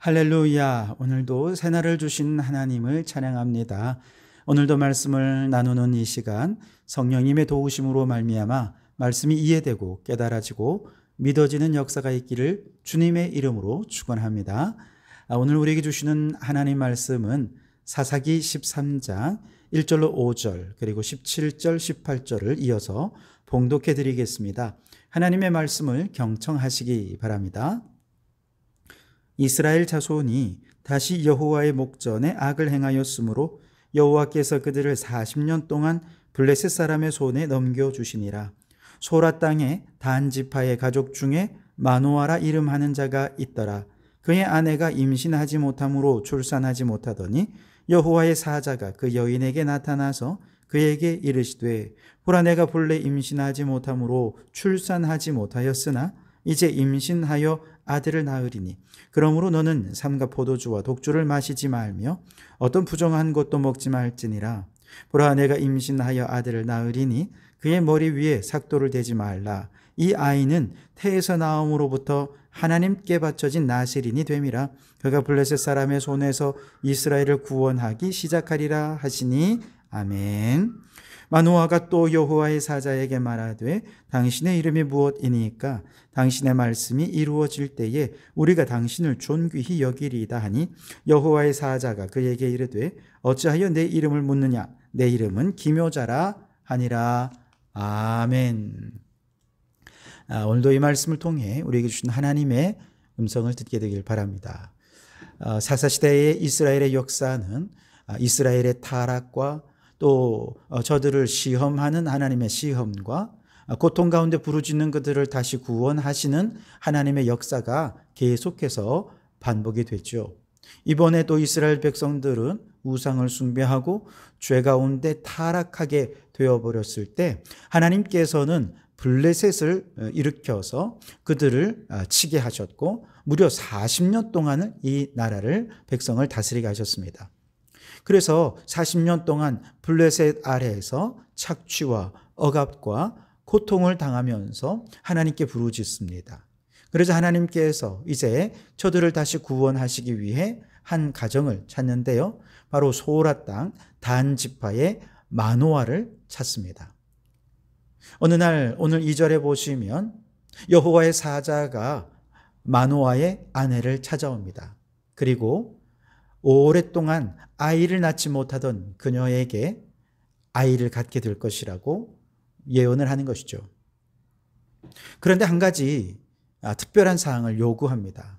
할렐루야. 오늘도 새날을 주신 하나님을 찬양합니다. 오늘도 말씀을 나누는 이 시간, 성령님의 도우심으로 말미암아 말씀이 이해되고 깨달아지고 믿어지는 역사가 있기를 주님의 이름으로 축원합니다. 오늘 우리에게 주시는 하나님 말씀은 사사기 13장 1절로 5절 그리고 17절 18절을 이어서 봉독해 드리겠습니다. 하나님의 말씀을 경청하시기 바랍니다. 이스라엘 자손이 다시 여호와의 목전에 악을 행하였으므로 여호와께서 그들을 40년 동안 블레셋 사람의 손에 넘겨주시니라. 소라 땅에 단 지파의 가족 중에 마노아라 이름하는 자가 있더라. 그의 아내가 임신하지 못함으로 출산하지 못하더니 여호와의 사자가 그 여인에게 나타나서 그에게 이르시되 보라, 내가 본래 임신하지 못함으로 출산하지 못하였으나 이제 임신하여 아들을 낳으리니 그러므로 너는 삼가 포도주와 독주를 마시지 말며 어떤 부정한 것도 먹지 말지니라. 보라, 내가 임신하여 아들을 낳으리니 그의 머리 위에 삭도를 대지 말라. 이 아이는 태에서 나옴으로부터 하나님께 바쳐진 나실인이 됨이라. 그가 블레셋 사람의 손에서 이스라엘을 구원하기 시작하리라 하시니 아멘. 마노아가 또 여호와의 사자에게 말하되 당신의 이름이 무엇이니까 당신의 말씀이 이루어질 때에 우리가 당신을 존귀히 여기리이다 하니 여호와의 사자가 그에게 이르되 어찌하여 내 이름을 묻느냐, 내 이름은 기묘자라 하니라. 아멘. 오늘도 이 말씀을 통해 우리에게 주신 하나님의 음성을 듣게 되길 바랍니다. 사사시대의 이스라엘의 역사는 이스라엘의 타락과 또 저들을 시험하는 하나님의 시험과 고통 가운데 부르짖는 그들을 다시 구원하시는 하나님의 역사가 계속해서 반복이 되죠. 이번에 또 이스라엘 백성들은 우상을 숭배하고 죄 가운데 타락하게 되어버렸을 때 하나님께서는 블레셋을 일으켜서 그들을 치게 하셨고 무려 40년 동안은 이 나라를 백성을 다스리게 하셨습니다. 그래서 40년 동안 블레셋 아래에서 착취와 억압과 고통을 당하면서 하나님께 부르짖습니다. 그래서 하나님께서 이제 저들을 다시 구원하시기 위해 한 가정을 찾는데요. 바로 소라 땅 단 지파의 마노아를 찾습니다. 어느 날 오늘 2절에 보시면 여호와의 사자가 마노아의 아내를 찾아옵니다. 그리고 오랫동안 아이를 낳지 못하던 그녀에게 아이를 갖게 될 것이라고 예언을 하는 것이죠. 그런데 한 가지 특별한 사항을 요구합니다.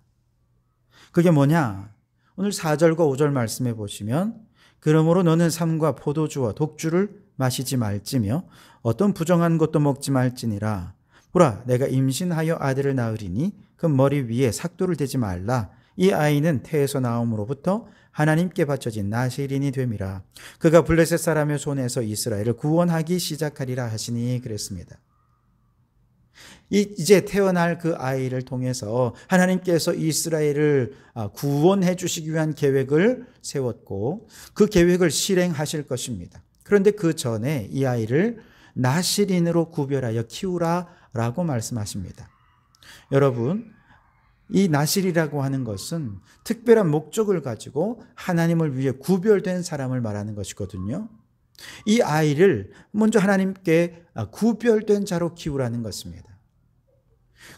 그게 뭐냐? 오늘 4절과 5절 말씀해 보시면 그러므로 너는 삼과 포도주와 독주를 마시지 말지며 어떤 부정한 것도 먹지 말지니라. 보라, 내가 임신하여 아들을 낳으리니 그 머리 위에 삭도를 대지 말라. 이 아이는 태에서 나옴으로부터 하나님께 바쳐진 나실인이 됨이라. 그가 블레셋 사람의 손에서 이스라엘을 구원하기 시작하리라 하시니 그랬습니다. 이제 태어날 그 아이를 통해서 하나님께서 이스라엘을 구원해 주시기 위한 계획을 세웠고 그 계획을 실행하실 것입니다. 그런데 그 전에 이 아이를 나실인으로 구별하여 키우라라고 말씀하십니다. 여러분, 이 나실이라고 하는 것은 특별한 목적을 가지고 하나님을 위해 구별된 사람을 말하는 것이거든요. 이 아이를 먼저 하나님께 구별된 자로 키우라는 것입니다.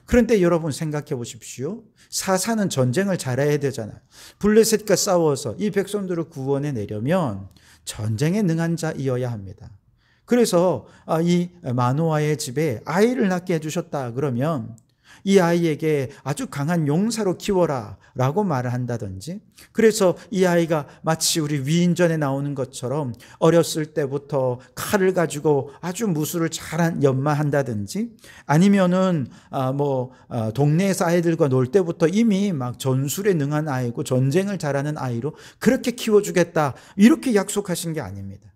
그런데 여러분 생각해 보십시오. 사사는 전쟁을 잘해야 되잖아요. 블레셋과 싸워서 이 백성들을 구원해 내려면 전쟁에 능한 자이어야 합니다. 그래서 이 마노아의 집에 아이를 낳게 해주셨다 그러면 이 아이에게 아주 강한 용사로 키워라 라고 말을 한다든지, 그래서 이 아이가 마치 우리 위인전에 나오는 것처럼 어렸을 때부터 칼을 가지고 아주 무술을 잘 연마한다든지, 아니면은 동네에서 아이들과 놀 때부터 이미 막 전술에 능한 아이고 전쟁을 잘하는 아이로 그렇게 키워주겠다 이렇게 약속하신 게 아닙니다.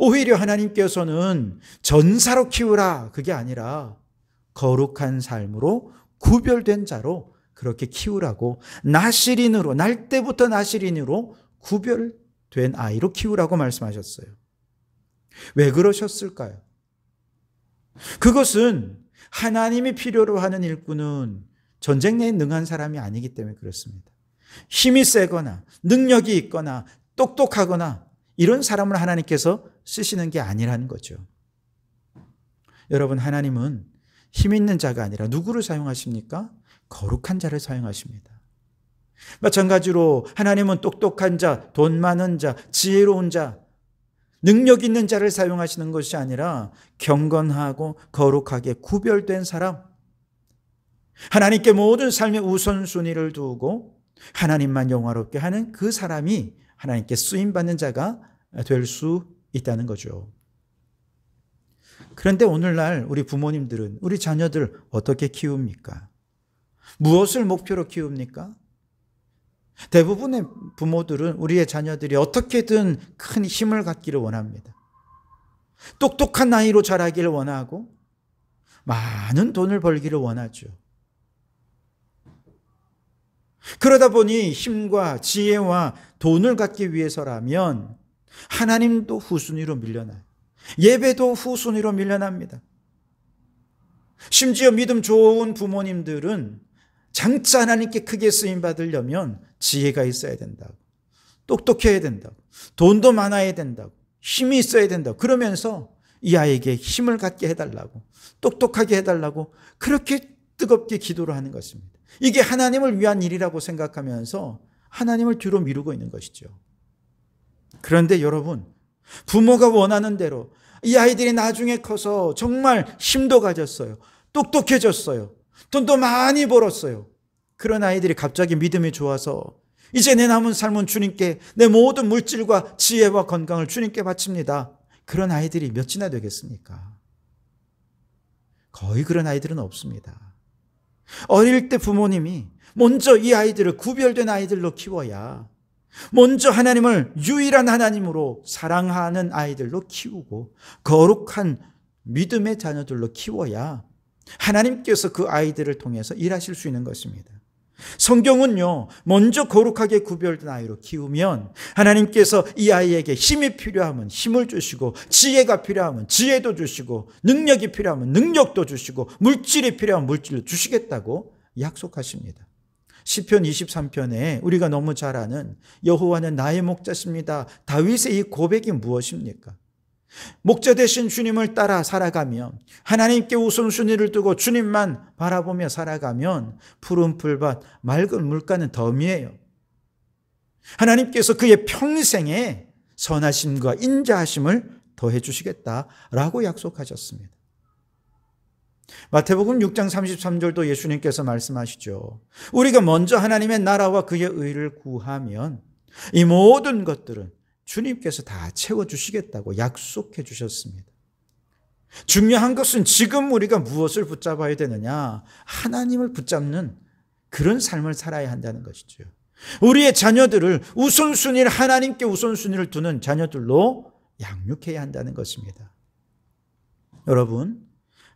오히려 하나님께서는 전사로 키우라 그게 아니라 거룩한 삶으로 구별된 자로 그렇게 키우라고, 나실인으로, 날 때부터 나실인으로 구별된 아이로 키우라고 말씀하셨어요. 왜 그러셨을까요? 그것은 하나님이 필요로 하는 일꾼은 전쟁에 능한 사람이 아니기 때문에 그렇습니다. 힘이 세거나 능력이 있거나 똑똑하거나 이런 사람을 하나님께서 쓰시는 게 아니라는 거죠. 여러분, 하나님은 힘 있는 자가 아니라 누구를 사용하십니까? 거룩한 자를 사용하십니다. 마찬가지로 하나님은 똑똑한 자, 돈 많은 자, 지혜로운 자, 능력 있는 자를 사용하시는 것이 아니라 경건하고 거룩하게 구별된 사람, 하나님께 모든 삶의 우선순위를 두고 하나님만 영화롭게 하는 그 사람이 하나님께 쓰임받는 자가 될 수 있다는 거죠. 그런데 오늘날 우리 부모님들은 우리 자녀들 어떻게 키웁니까? 무엇을 목표로 키웁니까? 대부분의 부모들은 우리의 자녀들이 어떻게든 큰 힘을 갖기를 원합니다. 똑똑한 나이로 자라기를 원하고 많은 돈을 벌기를 원하죠. 그러다 보니 힘과 지혜와 돈을 갖기 위해서라면 하나님도 후순위로 밀려나요. 예배도 후순위로 밀려납니다. 심지어 믿음 좋은 부모님들은 장차 하나님께 크게 쓰임받으려면 지혜가 있어야 된다고, 똑똑해야 된다고, 돈도 많아야 된다고, 힘이 있어야 된다고, 그러면서 이 아이에게 힘을 갖게 해달라고, 똑똑하게 해달라고 그렇게 뜨겁게 기도를 하는 것입니다. 이게 하나님을 위한 일이라고 생각하면서 하나님을 뒤로 미루고 있는 것이죠. 그런데 여러분, 부모가 원하는 대로 이 아이들이 나중에 커서 정말 힘도 가졌어요. 똑똑해졌어요. 돈도 많이 벌었어요. 그런 아이들이 갑자기 믿음이 좋아서 이제 내 남은 삶은 주님께, 내 모든 물질과 지혜와 건강을 주님께 바칩니다. 그런 아이들이 몇이나 되겠습니까? 거의 그런 아이들은 없습니다. 어릴 때 부모님이 먼저 이 아이들을 구별된 아이들로 키워야, 먼저 하나님을 유일한 하나님으로 사랑하는 아이들로 키우고 거룩한 믿음의 자녀들로 키워야 하나님께서 그 아이들을 통해서 일하실 수 있는 것입니다. 성경은요, 먼저 거룩하게 구별된 아이로 키우면 하나님께서 이 아이에게 힘이 필요하면 힘을 주시고, 지혜가 필요하면 지혜도 주시고, 능력이 필요하면 능력도 주시고, 물질이 필요하면 물질을 주시겠다고 약속하십니다. 시편 23편에 우리가 너무 잘 아는 여호와는 나의 목자십니다, 다윗의 이 고백이 무엇입니까? 목자 되신 주님을 따라 살아가면, 하나님께 우선순위를 두고 주님만 바라보며 살아가면 푸른 풀밭 맑은 물가는 덤이에요. 하나님께서 그의 평생에 선하심과 인자하심을 더해 주시겠다라고 약속하셨습니다. 마태복음 6장 33절도 예수님께서 말씀하시죠. 우리가 먼저 하나님의 나라와 그의 의를 구하면 이 모든 것들은 주님께서 다 채워주시겠다고 약속해 주셨습니다. 중요한 것은 지금 우리가 무엇을 붙잡아야 되느냐? 하나님을 붙잡는 그런 삶을 살아야 한다는 것이죠. 우리의 자녀들을 우선순위를, 하나님께 우선순위를 두는 자녀들로 양육해야 한다는 것입니다. 여러분,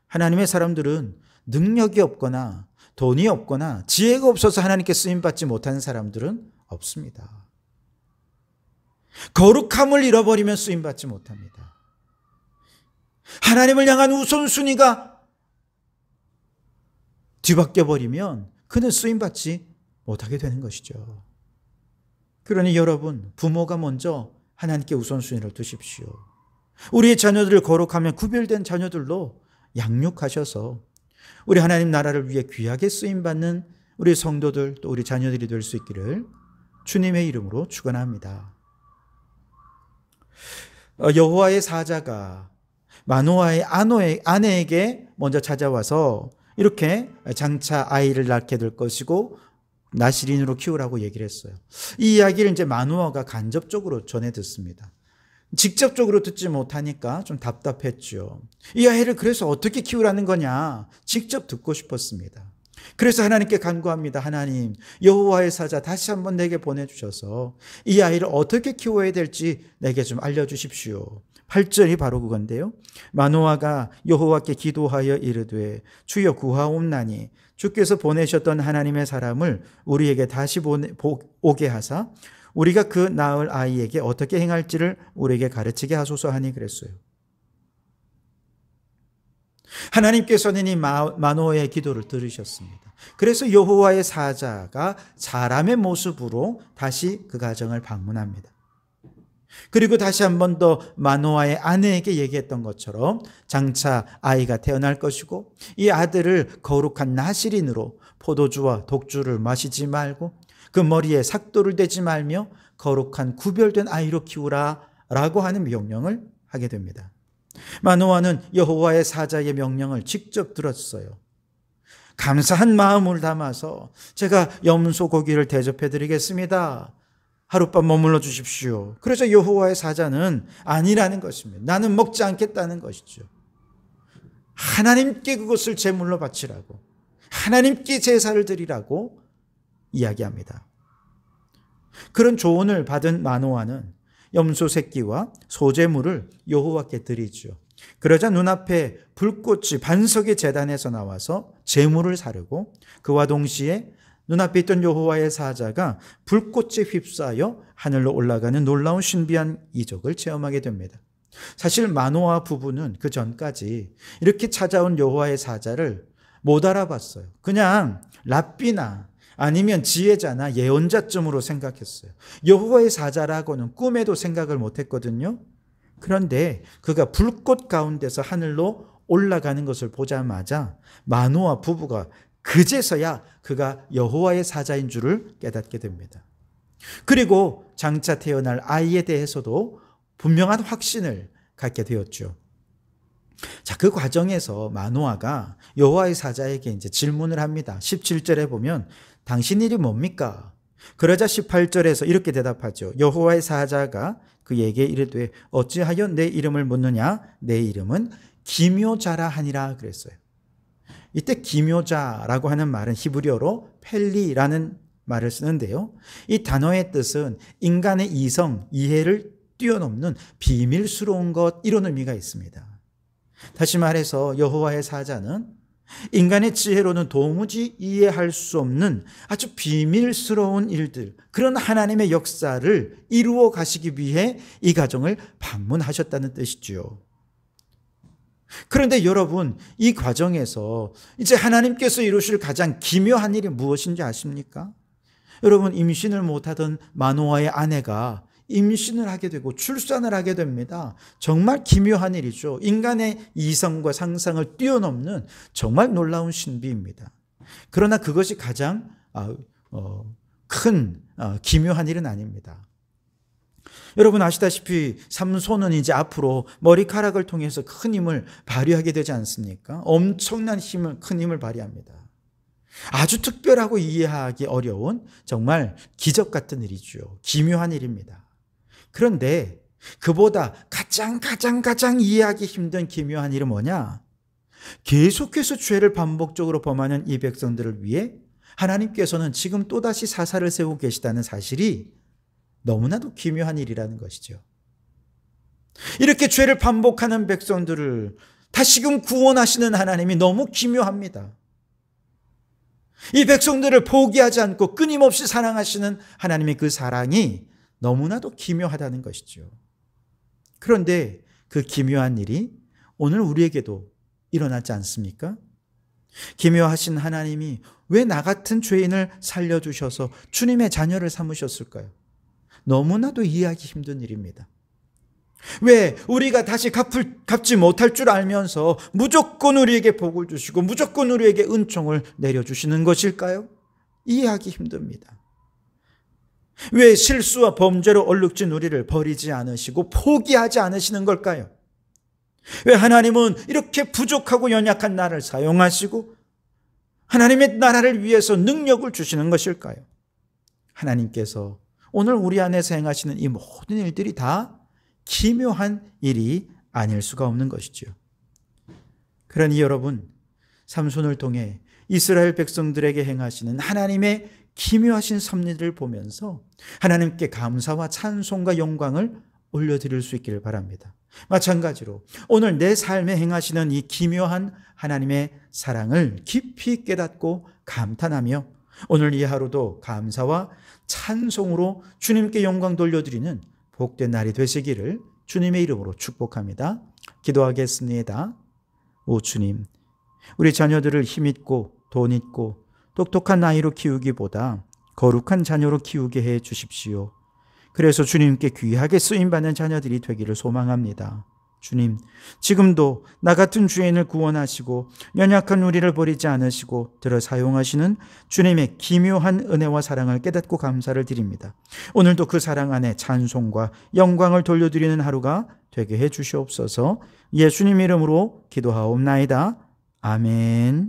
하나님의 사람들은 능력이 없거나 돈이 없거나 지혜가 없어서 하나님께 쓰임받지 못하는 사람들은 없습니다. 거룩함을 잃어버리면 쓰임받지 못합니다. 하나님을 향한 우선순위가 뒤바뀌어 버리면 그는 쓰임받지 못하게 되는 것이죠. 그러니 여러분, 부모가 먼저 하나님께 우선순위를 두십시오. 우리의 자녀들을 거룩하며 구별된 자녀들로 양육하셔서 우리 하나님 나라를 위해 귀하게 쓰임받는 우리 성도들, 또 우리 자녀들이 될 수 있기를 주님의 이름으로 축원합니다. 여호와의 사자가 마노아의 아내에게 먼저 찾아와서 이렇게 장차 아이를 낳게 될 것이고 나실인으로 키우라고 얘기를 했어요. 이 이야기를 이제 마노아가 간접적으로 전해 듣습니다. 직접적으로 듣지 못하니까 좀 답답했죠. 이 아이를 그래서 어떻게 키우라는 거냐? 직접 듣고 싶었습니다. 그래서 하나님께 간구합니다. 하나님, 여호와의 사자 다시 한번 내게 보내주셔서 이 아이를 어떻게 키워야 될지 내게 좀 알려주십시오. 8절이 바로 그건데요. 마노아가 여호와께 기도하여 이르되 주여 구하옵나니 주께서 보내셨던 하나님의 사람을 우리에게 다시 오게 하사 우리가 그 낳을 아이에게 어떻게 행할지를 우리에게 가르치게 하소서 하니 그랬어요. 하나님께서는 이 마노아의 기도를 들으셨습니다. 그래서 여호와의 사자가 사람의 모습으로 다시 그 가정을 방문합니다. 그리고 다시 한 번 더 마노아의 아내에게 얘기했던 것처럼 장차 아이가 태어날 것이고 이 아들을 거룩한 나실인으로 포도주와 독주를 마시지 말고 그 머리에 삭도를 대지 말며 거룩한 구별된 아이로 키우라 라고 하는 명령을 하게 됩니다. 마노아는 여호와의 사자의 명령을 직접 들었어요. 감사한 마음을 담아서 제가 염소 고기를 대접해 드리겠습니다. 하룻밤 머물러 주십시오. 그래서 여호와의 사자는 아니라는 것입니다. 나는 먹지 않겠다는 것이죠. 하나님께 그것을 제물로 바치라고, 하나님께 제사를 드리라고 이야기합니다. 그런 조언을 받은 마노아는 염소 새끼와 소제물을 여호와께 드리죠. 그러자 눈앞에 불꽃이 반석의 제단에서 나와서 제물을 사르고 그와 동시에 눈앞에 있던 여호와의 사자가 불꽃에 휩싸여 하늘로 올라가는 놀라운 신비한 이적을 체험하게 됩니다. 사실 마노아 부부는 그 전까지 이렇게 찾아온 여호와의 사자를 못 알아봤어요. 그냥 랍비나 아니면 지혜자나 예언자쯤으로 생각했어요. 여호와의 사자라고는 꿈에도 생각을 못했거든요. 그런데 그가 불꽃 가운데서 하늘로 올라가는 것을 보자마자 마노아 부부가 그제서야 그가 여호와의 사자인 줄을 깨닫게 됩니다. 그리고 장차 태어날 아이에 대해서도 분명한 확신을 갖게 되었죠. 자, 그 과정에서 마노아가 여호와의 사자에게 이제 질문을 합니다. 17절에 보면 당신 일이 뭡니까? 그러자 18절에서 이렇게 대답하죠. 여호와의 사자가 그에게 이르되 어찌하여 내 이름을 묻느냐? 내 이름은 기묘자라 하니라 그랬어요. 이때 기묘자라고 하는 말은 히브리어로 펠리라는 말을 쓰는데요. 이 단어의 뜻은 인간의 이성, 이해를 뛰어넘는 비밀스러운 것, 이런 의미가 있습니다. 다시 말해서 여호와의 사자는 인간의 지혜로는 도무지 이해할 수 없는 아주 비밀스러운 일들, 그런 하나님의 역사를 이루어 가시기 위해 이 가정을 방문하셨다는 뜻이죠. 그런데 여러분, 이 과정에서 이제 하나님께서 이루실 가장 기묘한 일이 무엇인지 아십니까? 여러분, 임신을 못하던 마노아의 아내가 임신을 하게 되고 출산을 하게 됩니다. 정말 기묘한 일이죠. 인간의 이성과 상상을 뛰어넘는 정말 놀라운 신비입니다. 그러나 그것이 가장 큰 기묘한 일은 아닙니다. 여러분 아시다시피 삼손은 이제 앞으로 머리카락을 통해서 큰 힘을 발휘하게 되지 않습니까? 엄청난 큰 힘을 발휘합니다. 아주 특별하고 이해하기 어려운 정말 기적 같은 일이죠. 기묘한 일입니다. 그런데 그보다 가장 이해하기 힘든 기묘한 일은 뭐냐? 계속해서 죄를 반복적으로 범하는 이 백성들을 위해 하나님께서는 지금 또다시 사사를 세우고 계시다는 사실이 너무나도 기묘한 일이라는 것이죠. 이렇게 죄를 반복하는 백성들을 다시금 구원하시는 하나님이 너무 기묘합니다. 이 백성들을 포기하지 않고 끊임없이 사랑하시는 하나님의 그 사랑이 너무나도 기묘하다는 것이죠. 그런데 그 기묘한 일이 오늘 우리에게도 일어나지 않습니까? 기묘하신 하나님이 왜 나 같은 죄인을 살려주셔서 주님의 자녀를 삼으셨을까요? 너무나도 이해하기 힘든 일입니다. 왜 우리가 다시 갚지 못할 줄 알면서 무조건 우리에게 복을 주시고 무조건 우리에게 은총을 내려주시는 것일까요? 이해하기 힘듭니다. 왜 실수와 범죄로 얼룩진 우리를 버리지 않으시고 포기하지 않으시는 걸까요? 왜 하나님은 이렇게 부족하고 연약한 나를 사용하시고 하나님의 나라를 위해서 능력을 주시는 것일까요? 하나님께서 오늘 우리 안에서 행하시는 이 모든 일들이 다 기묘한 일이 아닐 수가 없는 것이죠. 그러니 여러분, 삼손을 통해 이스라엘 백성들에게 행하시는 하나님의 기묘하신 섭리를 보면서 하나님께 감사와 찬송과 영광을 올려드릴 수 있기를 바랍니다. 마찬가지로 오늘 내 삶에 행하시는 이 기묘한 하나님의 사랑을 깊이 깨닫고 감탄하며 오늘 이 하루도 감사와 찬송으로 주님께 영광 돌려드리는 복된 날이 되시기를 주님의 이름으로 축복합니다. 기도하겠습니다. 오 주님, 우리 자녀들을 힘있고 돈 있고 똑똑한 아이로 키우기보다 거룩한 자녀로 키우게 해 주십시오. 그래서 주님께 귀하게 쓰임받는 자녀들이 되기를 소망합니다. 주님, 지금도 나 같은 죄인을 구원하시고 연약한 우리를 버리지 않으시고 들어 사용하시는 주님의 기묘한 은혜와 사랑을 깨닫고 감사를 드립니다. 오늘도 그 사랑 안에 찬송과 영광을 돌려드리는 하루가 되게 해 주시옵소서. 예수님 이름으로 기도하옵나이다. 아멘.